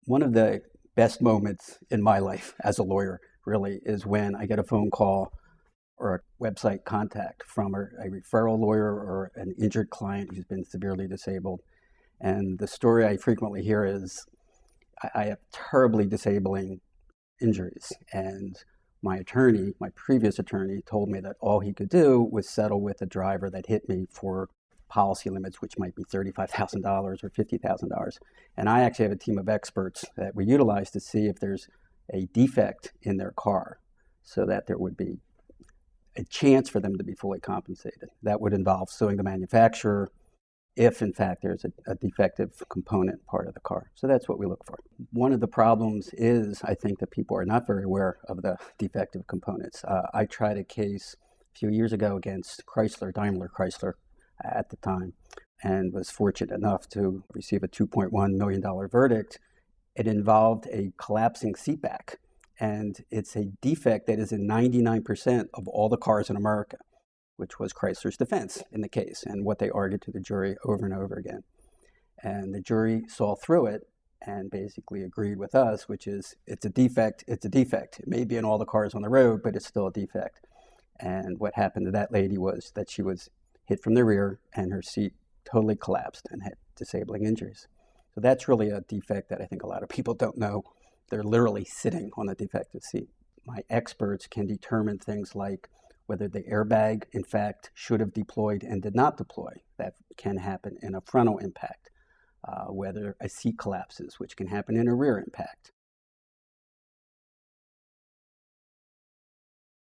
One of the best moments in my life as a lawyer really is when I get a phone call or a website contact from a referral lawyer or an injured client who's been severely disabled. And the story I frequently hear is I have terribly disabling injuries. And my attorney, my previous attorney, told me that all he could do was settle with a driver that hit me for policy limits, which might be $35,000 or $50,000. And I actually have a team of experts that we utilize to see if there's a defect in their car so that there would be a chance for them to be fully compensated. That would involve suing the manufacturer if, in fact, there's a defective component part of the car. So that's what we look for. One of the problems is, I think, that people are not very aware of the defective components. I tried a case a few years ago against Daimler Chrysler at the time, and was fortunate enough to receive a $2.1 million verdict. It involved a collapsing seatback, and it's a defect that is in 99% of all the cars in America, which was Chrysler's defense in the case and what they argued to the jury over and over again. And the jury saw through it and basically agreed with us, which is it's a defect, it's a defect. It may be in all the cars on the road, but it's still a defect. And what happened to that lady was that she was hit from the rear and her seat totally collapsed and had disabling injuries. So that's really a defect that I think a lot of people don't know. They're literally sitting on a defective seat. My experts can determine things like whether the airbag, in fact, should have deployed and did not deploy. That can happen in a frontal impact. Whether a seat collapses, which can happen in a rear impact.